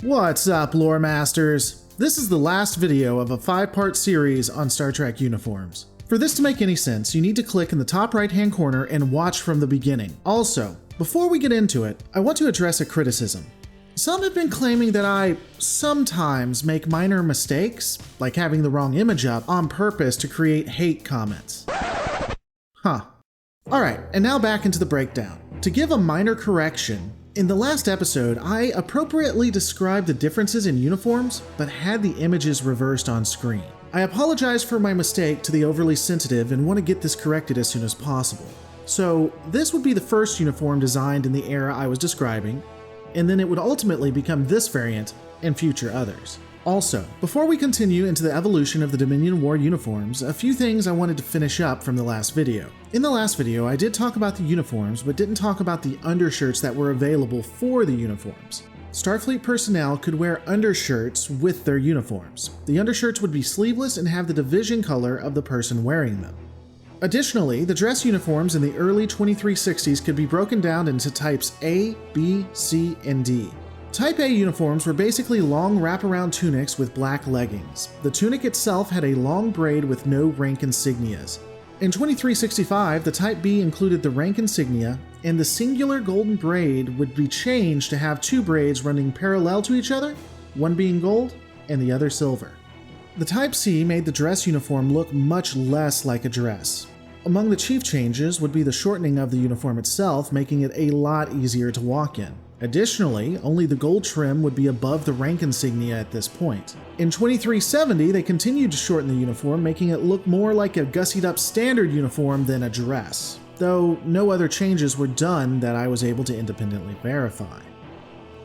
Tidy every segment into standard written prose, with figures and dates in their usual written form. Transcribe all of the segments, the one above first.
What's up, lore masters? This is the last video of a 5-part series on Star Trek uniforms. For this to make any sense, you need to click in the top right-hand corner and watch from the beginning. Also, before we get into it, I want to address a criticism. Some have been claiming that I sometimes make minor mistakes, like having the wrong image up, on purpose to create hate comments. Huh. Alright, and now back into the breakdown. To give a minor correction, in the last episode, I appropriately described the differences in uniforms, but had the images reversed on screen. I apologize for my mistake to the overly sensitive and want to get this corrected as soon as possible. So, this would be the first uniform designed in the era I was describing, and then it would ultimately become this variant and future others. Also, before we continue into the evolution of the Dominion War uniforms, a few things I wanted to finish up from the last video. In the last video, I did talk about the uniforms, but didn't talk about the undershirts that were available for the uniforms. Starfleet personnel could wear undershirts with their uniforms. The undershirts would be sleeveless and have the division color of the person wearing them. Additionally, the dress uniforms in the early 2360s could be broken down into types A, B, C, and D. Type A uniforms were basically long wraparound tunics with black leggings. The tunic itself had a long braid with no rank insignias. In 2365, the Type B included the rank insignia, and the singular golden braid would be changed to have two braids running parallel to each other, one being gold and the other silver. The Type C made the dress uniform look much less like a dress. Among the chief changes would be the shortening of the uniform itself, making it a lot easier to walk in. Additionally, only the gold trim would be above the rank insignia at this point. In 2370, they continued to shorten the uniform, making it look more like a gussied up standard uniform than a dress, though no other changes were done that I was able to independently verify.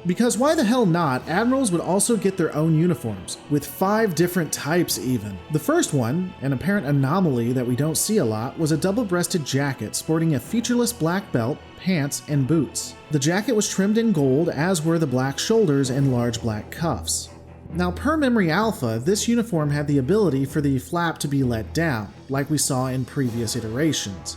Because why the hell not, admirals would also get their own uniforms, with 5 different types even. The first one, an apparent anomaly that we don't see a lot, was a double-breasted jacket sporting a featureless black belt, pants, and boots. The jacket was trimmed in gold, as were the black shoulders and large black cuffs. Now, per Memory Alpha, this uniform had the ability for the flap to be let down, like we saw in previous iterations.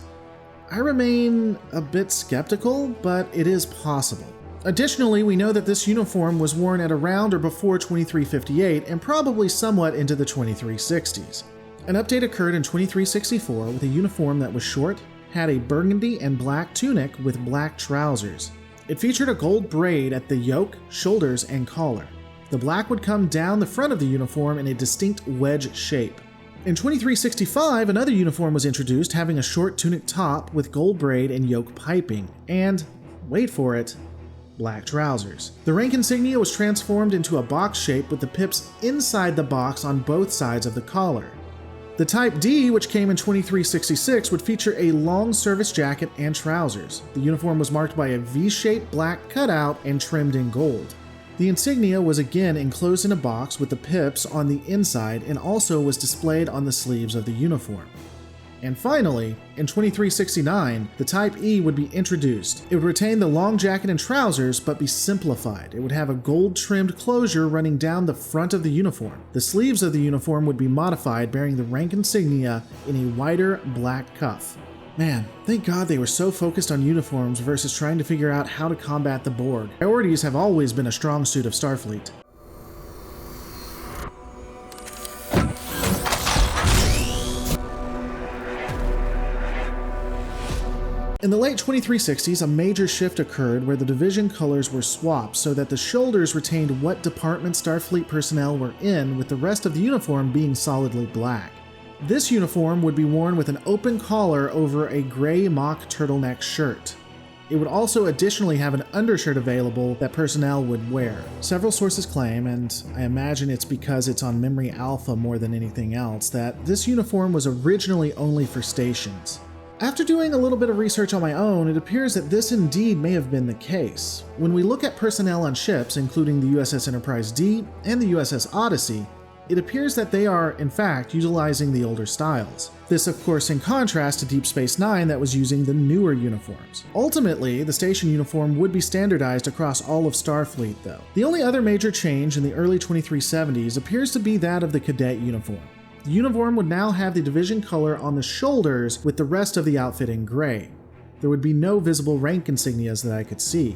I remain a bit skeptical, but it is possible. Additionally, we know that this uniform was worn at around or before 2358 and probably somewhat into the 2360s. An update occurred in 2364 with a uniform that was short, had a burgundy and black tunic with black trousers. It featured a gold braid at the yoke, shoulders, and collar. The black would come down the front of the uniform in a distinct wedge shape. In 2365, another uniform was introduced having a short tunic top with gold braid and yoke piping, and, wait for it, black trousers. The rank insignia was transformed into a box shape with the pips inside the box on both sides of the collar. The Type D, which came in 2366, would feature a long service jacket and trousers. The uniform was marked by a V-shaped black cutout and trimmed in gold. The insignia was again enclosed in a box with the pips on the inside and also was displayed on the sleeves of the uniform. And finally, in 2369, the Type E would be introduced. It would retain the long jacket and trousers, but be simplified. It would have a gold-trimmed closure running down the front of the uniform. The sleeves of the uniform would be modified, bearing the rank insignia in a wider black cuff. Man, thank God they were so focused on uniforms versus trying to figure out how to combat the Borg. Priorities have always been a strong suit of Starfleet. In the late 2360s, a major shift occurred where the division colors were swapped so that the shoulders retained what department Starfleet personnel were in, with the rest of the uniform being solidly black. This uniform would be worn with an open collar over a gray mock turtleneck shirt. It would also additionally have an undershirt available that personnel would wear. Several sources claim, and I imagine it's because it's on Memory Alpha more than anything else, that this uniform was originally only for stations. After doing a little bit of research on my own, it appears that this indeed may have been the case. When we look at personnel on ships, including the USS Enterprise D and the USS Odyssey, it appears that they are, in fact, utilizing the older styles. This, of course, in contrast to Deep Space Nine that was using the newer uniforms. Ultimately, the station uniform would be standardized across all of Starfleet, though. The only other major change in the early 2370s appears to be that of the Cadet Uniform. The uniform would now have the division color on the shoulders with the rest of the outfit in gray. There would be no visible rank insignias that I could see.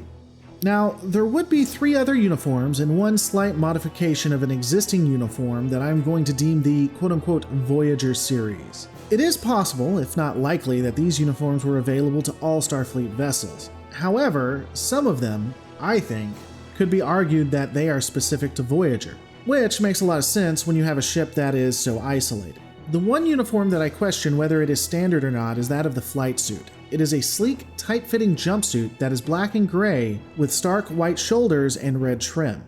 Now, there would be 3 other uniforms and one slight modification of an existing uniform that I'm going to deem the quote-unquote Voyager series. It is possible, if not likely, that these uniforms were available to all Starfleet vessels. However, some of them, I think, could be argued that they are specific to Voyager, which makes a lot of sense when you have a ship that is so isolated. The one uniform that I question whether it is standard or not is that of the flight suit. It is a sleek, tight-fitting jumpsuit that is black and gray with stark white shoulders and red trim.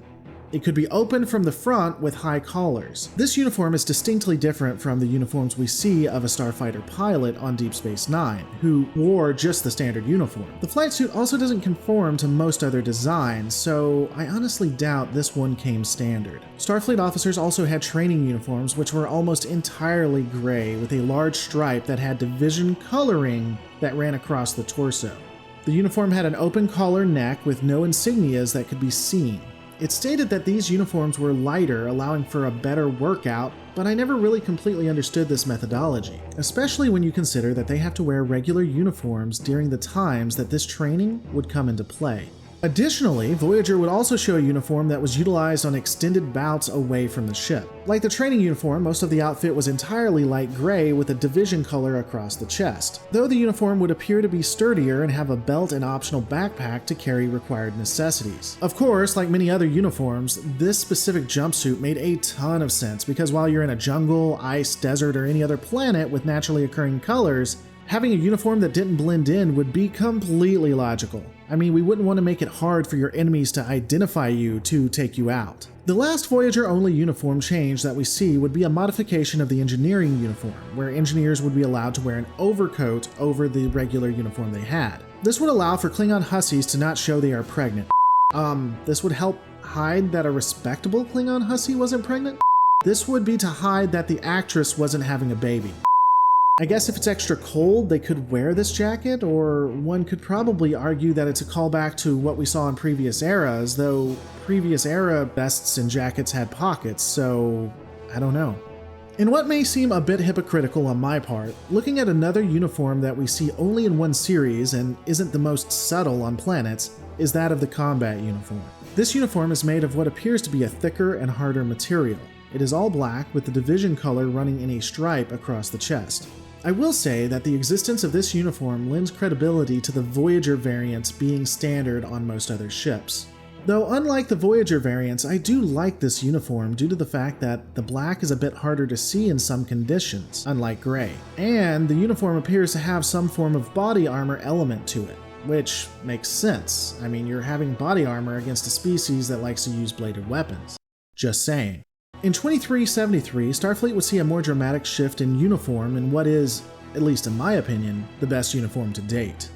It could be opened from the front with high collars. This uniform is distinctly different from the uniforms we see of a starfighter pilot on Deep Space Nine, who wore just the standard uniform. The flight suit also doesn't conform to most other designs, so I honestly doubt this one came standard. Starfleet officers also had training uniforms which were almost entirely gray with a large stripe that had division coloring that ran across the torso. The uniform had an open collar neck with no insignias that could be seen. It stated that these uniforms were lighter, allowing for a better workout, but I never really completely understood this methodology, especially when you consider that they have to wear regular uniforms during the times that this training would come into play. Additionally, Voyager would also show a uniform that was utilized on extended bouts away from the ship. Like the training uniform, most of the outfit was entirely light gray with a division color across the chest, though the uniform would appear to be sturdier and have a belt and optional backpack to carry required necessities. Of course, like many other uniforms, this specific jumpsuit made a ton of sense because while you're in a jungle, ice, desert, or any other planet with naturally occurring colors, having a uniform that didn't blend in would be completely logical. I mean, we wouldn't want to make it hard for your enemies to identify you to take you out. The last Voyager-only uniform change that we see would be a modification of the engineering uniform, where engineers would be allowed to wear an overcoat over the regular uniform they had. This would allow for Klingon hussies to not show they are pregnant. This would help hide that a respectable Klingon hussy wasn't pregnant? This would be to hide that the actress wasn't having a baby. I guess if it's extra cold, they could wear this jacket, or one could probably argue that it's a callback to what we saw in previous eras, though previous era vests and jackets had pockets, so I don't know. In what may seem a bit hypocritical on my part, looking at another uniform that we see only in one series and isn't the most subtle on planets is that of the combat uniform. This uniform is made of what appears to be a thicker and harder material. It is all black with the division color running in a stripe across the chest. I will say that the existence of this uniform lends credibility to the Voyager variants being standard on most other ships. Though unlike the Voyager variants, I do like this uniform due to the fact that the black is a bit harder to see in some conditions, unlike gray. And the uniform appears to have some form of body armor element to it, which makes sense. I mean, you're having body armor against a species that likes to use bladed weapons. Just saying. In 2373, Starfleet would see a more dramatic shift in uniform in what is, at least in my opinion, the best uniform to date.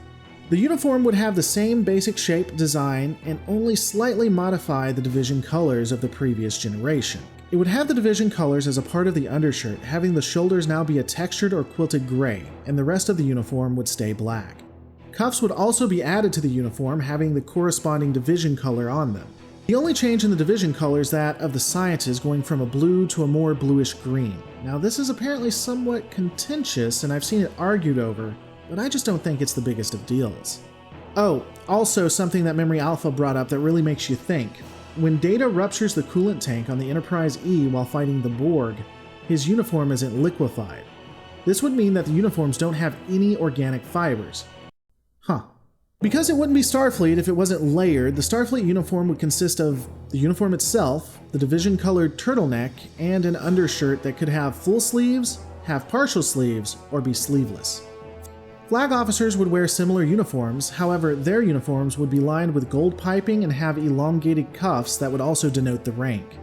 The uniform would have the same basic shape, design, and only slightly modify the division colors of the previous generation. It would have the division colors as a part of the undershirt, having the shoulders now be a textured or quilted gray, and the rest of the uniform would stay black. Cuffs would also be added to the uniform, having the corresponding division color on them. The only change in the division color is that of the scientists going from a blue to a more bluish green. Now this is apparently somewhat contentious and I've seen it argued over, but I just don't think it's the biggest of deals. Oh, also something that Memory Alpha brought up that really makes you think. When Data ruptures the coolant tank on the Enterprise E while fighting the Borg, his uniform isn't liquefied. This would mean that the uniforms don't have any organic fibers. Huh. Because it wouldn't be Starfleet if it wasn't layered, the Starfleet uniform would consist of the uniform itself, the division-colored turtleneck, and an undershirt that could have full sleeves, have partial sleeves, or be sleeveless. Flag officers would wear similar uniforms, however, their uniforms would be lined with gold piping and have elongated cuffs that would also denote the rank.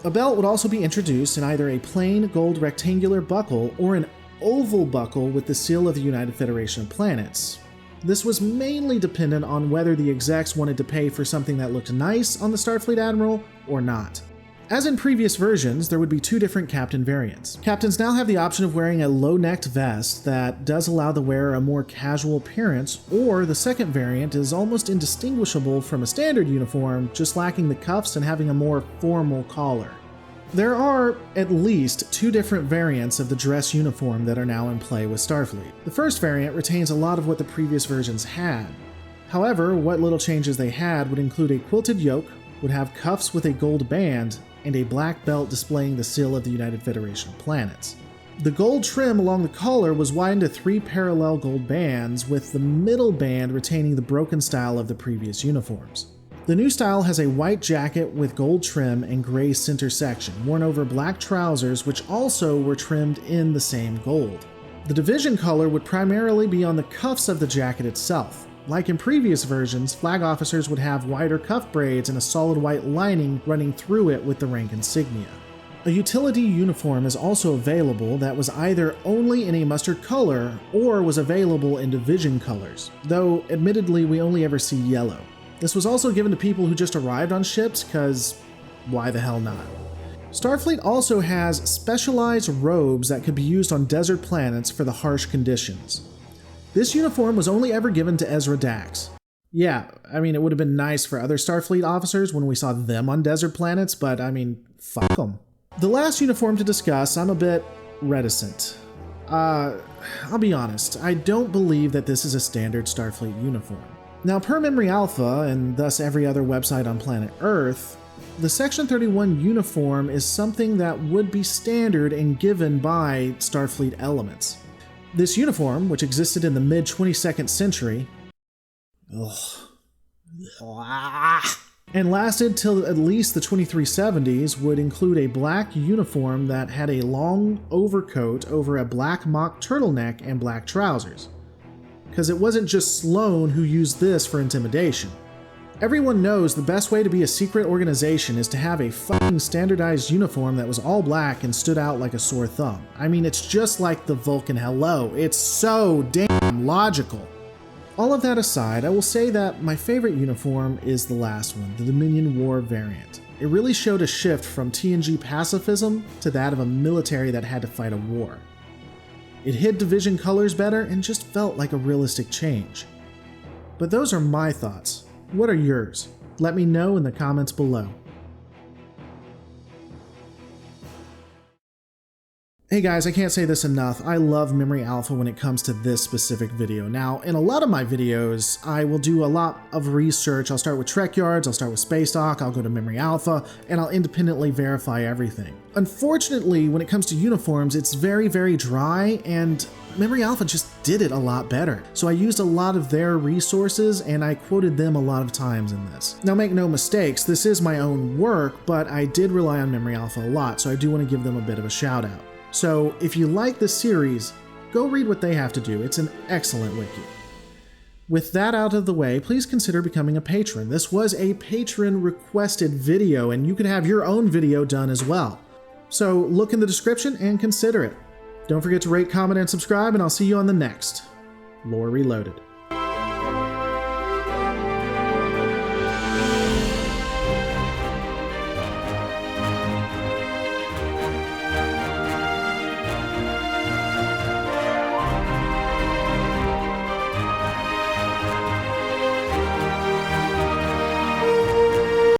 A belt would also be introduced in either a plain gold rectangular buckle or an oval buckle with the seal of the United Federation of Planets. This was mainly dependent on whether the execs wanted to pay for something that looked nice on the Starfleet Admiral or not. As in previous versions, there would be 2 different captain variants. Captains now have the option of wearing a low-necked vest that does allow the wearer a more casual appearance, or the second variant is almost indistinguishable from a standard uniform, just lacking the cuffs and having a more formal collar. There are at least 2 different variants of the dress uniform that are now in play with Starfleet. The first variant retains a lot of what the previous versions had. However, what little changes they had would include a quilted yoke, would have cuffs with a gold band, and a black belt displaying the seal of the United Federation of Planets. The gold trim along the collar was widened to 3 parallel gold bands, with the middle band retaining the broken style of the previous uniforms. The new style has a white jacket with gold trim and gray center section, worn over black trousers which also were trimmed in the same gold. The division color would primarily be on the cuffs of the jacket itself. Like in previous versions, flag officers would have wider cuff braids and a solid white lining running through it with the rank insignia. A utility uniform is also available that was either only in a mustard color or was available in division colors, though admittedly we only ever see yellow. This was also given to people who just arrived on ships, cause why the hell not? Starfleet also has specialized robes that could be used on desert planets for the harsh conditions. This uniform was only ever given to Ezra Dax. Yeah, I mean, it would have been nice for other Starfleet officers when we saw them on desert planets, but I mean, fuck them. The last uniform to discuss, I'm a bit reticent. I'll be honest, I don't believe that this is a standard Starfleet uniform. Now, per Memory Alpha, and thus every other website on planet Earth, the Section 31 uniform is something that would be standard and given by Starfleet elements. This uniform, which existed in the mid-22nd century, and lasted till at least the 2370s, would include a black uniform that had a long overcoat over a black mock turtleneck and black trousers. Because it wasn't just Sloan who used this for intimidation. Everyone knows the best way to be a secret organization is to have a fucking standardized uniform that was all black and stood out like a sore thumb. I mean, it's just like the Vulcan hello. It's so damn logical. All of that aside, I will say that my favorite uniform is the last one, the Dominion War variant. It really showed a shift from TNG pacifism to that of a military that had to fight a war. It hid division colors better and just felt like a realistic change. But those are my thoughts. What are yours? Let me know in the comments below. Hey guys, I can't say this enough. I love Memory Alpha when it comes to this specific video. Now, in a lot of my videos, I will do a lot of research. I'll start with Trek Yards, I'll start with Space Dock, I'll go to Memory Alpha, and I'll independently verify everything. Unfortunately, when it comes to uniforms, it's very, very dry, and Memory Alpha just did it a lot better. So I used a lot of their resources, and I quoted them a lot of times in this. Now, make no mistakes, this is my own work, but I did rely on Memory Alpha a lot, so I do want to give them a bit of a shout out. So if you like this series, go read what they have to do. It's an excellent wiki. With that out of the way, please consider becoming a patron. This was a patron requested video, and you could have your own video done as well. So look in the description and consider it. Don't forget to rate, comment, and subscribe, and I'll see you on the next Lore Reloaded.